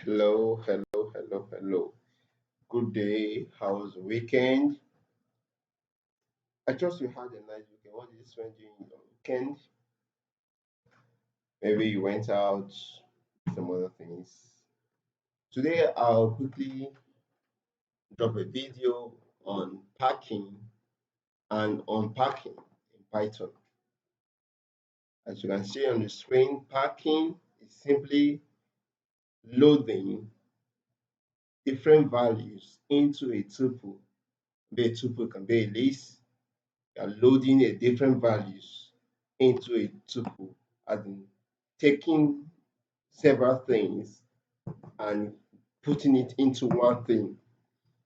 Hello, hello, hello, hello. Good day. How was the weekend? I trust you had a nice weekend. What did you spend during your weekend? Maybe you went out, some other things. Today, I'll quickly drop a video on packing and unpacking in Python. As you can see on the screen, packing is simply loading different values into a tuple. Be a tuple can be a list. You are loading a different values into a tuple, as in taking several things and putting it into one thing.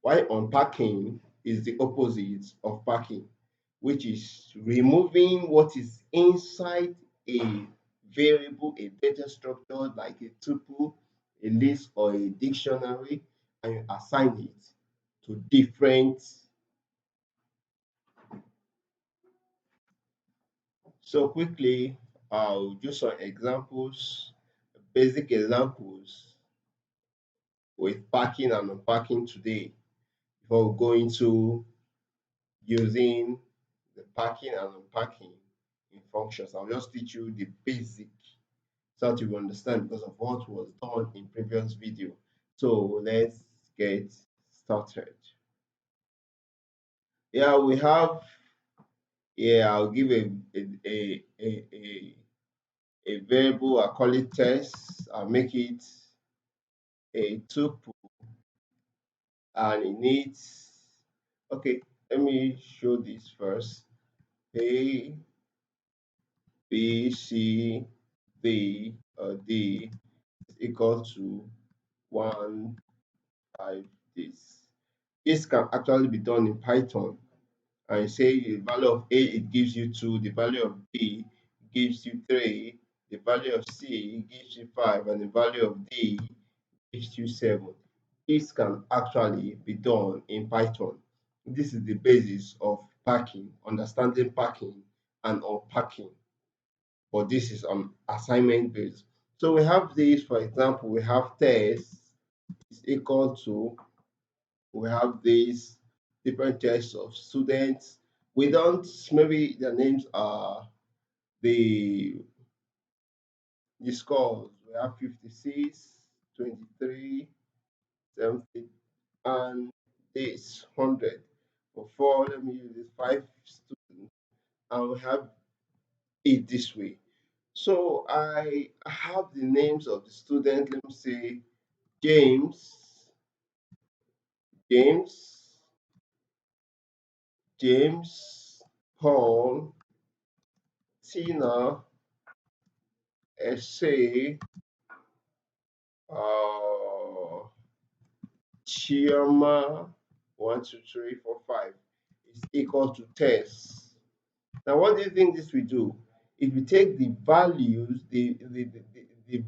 While unpacking is the opposite of packing, which is removing what is inside a variable, a data structure like a tuple, a list, or a dictionary, and you assign it to different. So quickly, I'll do some examples, basic examples with packing and unpacking today before we go into using the packing and unpacking in functions. I'll just teach you the basic so that you will understand because of what was done in previous video. So let's get started. Yeah, we have, yeah, I'll give a variable, I call it test, I'll make it a tuple and it needs, okay, let me show this first. A B C D is equal to 1 5 this can actually be done in Python, and say the value of A it gives you 2, the value of B gives you 3, the value of C gives you 5, and the value of D gives you 7. This can actually be done in Python. This is the basis of packing, understanding packing and unpacking. But this is on assignment based. So we have this, for example, we have test is equal to, we have these different tests of students. We don't, maybe their names are the the scores. We have 56, 23, 70, and this 100. For four, let me use this five students, and we have it this way. So I have the names of the students. Let me say James, James, James, Paul, Tina, Essay, uh, Chioma, 1 2 3 4 5 is equal to test. Now, what do you think this will do? If we take the values, the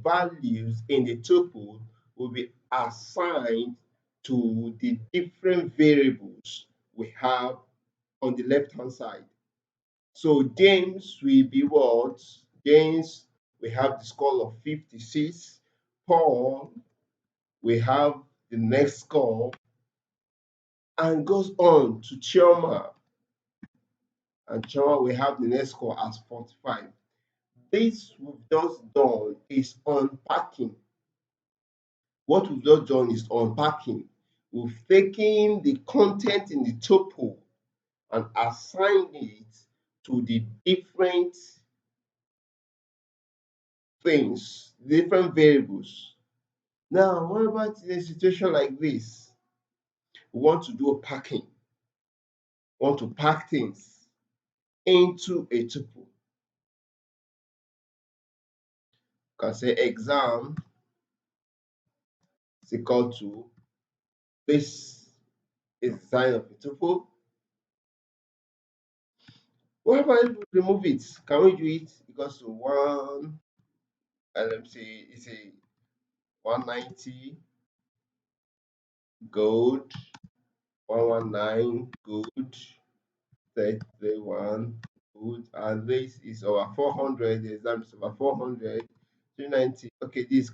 values in the tuple will be assigned to the different variables we have on the left hand side. So James will be what? James, we have the score of 56. Paul, we have the next score, and goes on to Chioma. And Chioma, we have the next score as 45. This we've just done is unpacking. What we've just done is unpacking. We've taken the content in the tuple and assigned it to the different things, different variables. Now, what about in a situation like this? We want to do a packing, we want to pack things into a tuple. You can say exam is equal to, this is the sign of a tuple. What about if we remove it? Can we do it equals to one, let me say it's a 190 gold, 119 good, 31 good, and this is over 400. The exam is over 400, 390. Okay, this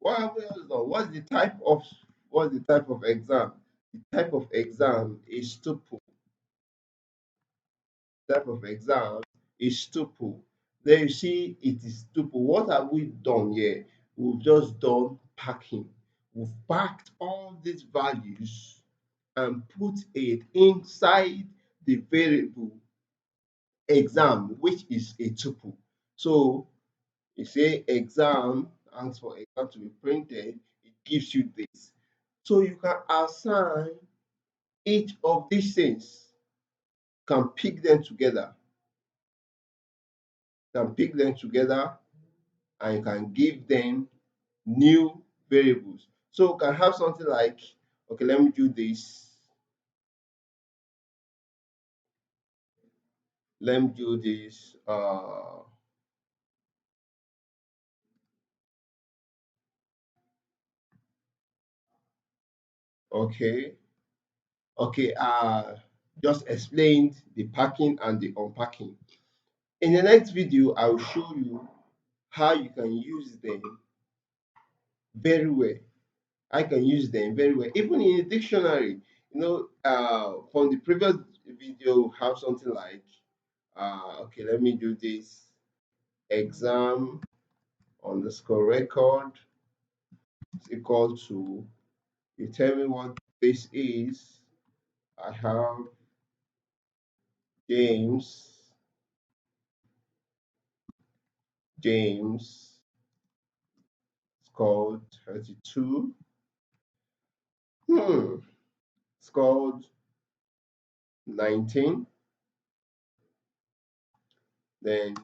What have we else done? What's the type of exam? The type of exam is tuple. Type of exam is tuple. Then you see it is tuple. What have we done here? We've just done packing. We've packed all these values and put it inside the variable exam, which is a tuple. So you say exam, asks for exam to be printed, it gives you this. So you can assign each of these things, can pick them together, can pick them together, and you can give them new variables. So you can have something like, okay, let me do this. Let me do this. Okay, okay. Just explained the packing and the unpacking. In the next video, I will show you how you can use them very well. I can use them very well, even in a dictionary. From the previous video, have something like, okay, let me do this. Exam underscore record is equal to, you tell me what this is. I have James, James scored 32. Hmm, scored 19, then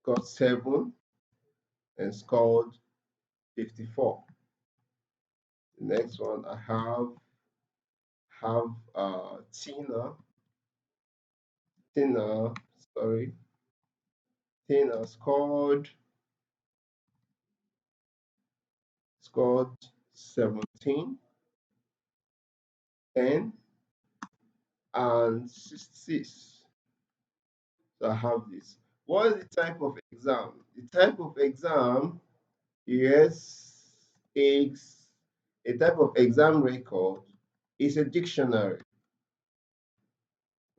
got 7 and scored 54. The next one I have Tina, sorry, Tina scored 17, 10, and 66. So I have this. What is the type of exam? The type of exam, yes, is a type of exam record is a dictionary.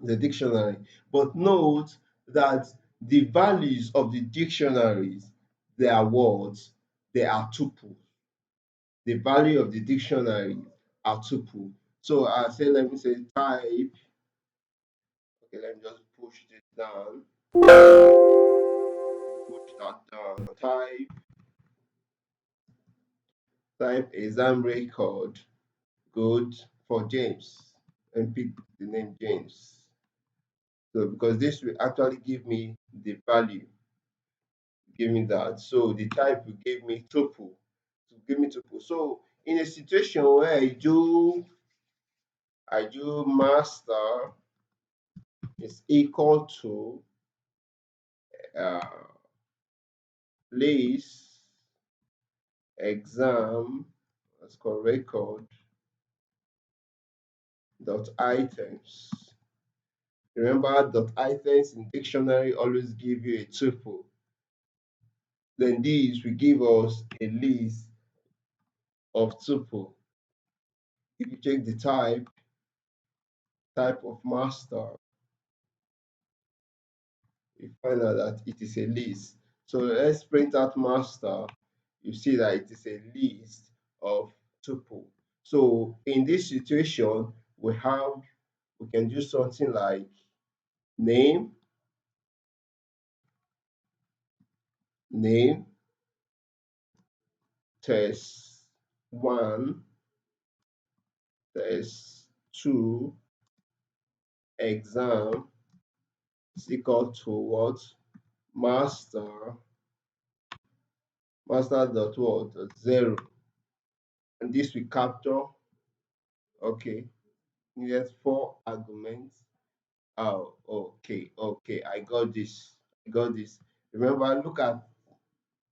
The dictionary. But note that the values of the dictionaries, they are words, they are tuples. The value of the dictionary are tuple. So I say, let me say type. Okay, let me just push this down. Push that down. Type exam record. Good for James. And pick the name James. So because this will actually give me the value, give me that. So the type will give me tuple. To give me tuple. So in a situation where I do master is equal to uh, place exam, let's call record dot items. Remember, dot items in dictionary always give you a tuple. Then these will give us a list of tuple. If you check the type of master, you find out that it is a list. So let's print out master. You see that it is a list of tuple. So in this situation, we can do something like name, name, test one, test two, exam is equal to what? Master, master dot what? Zero. And this we capture, okay, needed 4 arguments. Oh, okay, okay, I got this. I got this. Remember, look at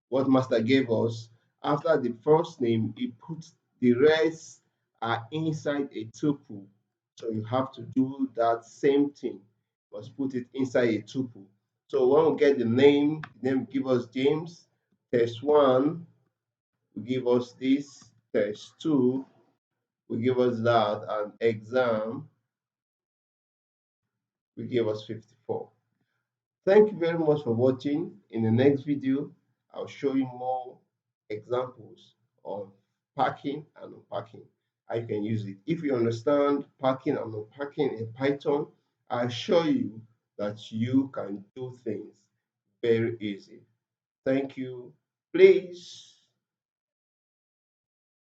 what master gave us. After the first name, he put the rest are inside a tuple. So you have to do that same thing. Must put it inside a tuple. So when we get the name give us James. Test one will give us this, test 2 will give us that, and exam will give us 54. Thank you very much for watching. In the next video, I'll show you more examples of packing and unpacking. I can use it. If you understand packing and unpacking in Python, I assure you that you can do things very easy. Thank you. Please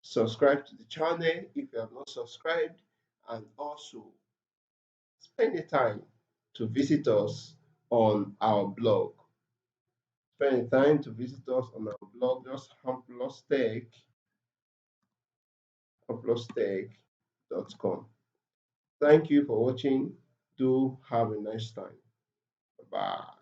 subscribe to the channel if you have not subscribed, and also spend the time to visit us on our blog. Spend the time to visit us on our blog, just unplustech.com. Thank you for watching. Do have a nice time. Bye.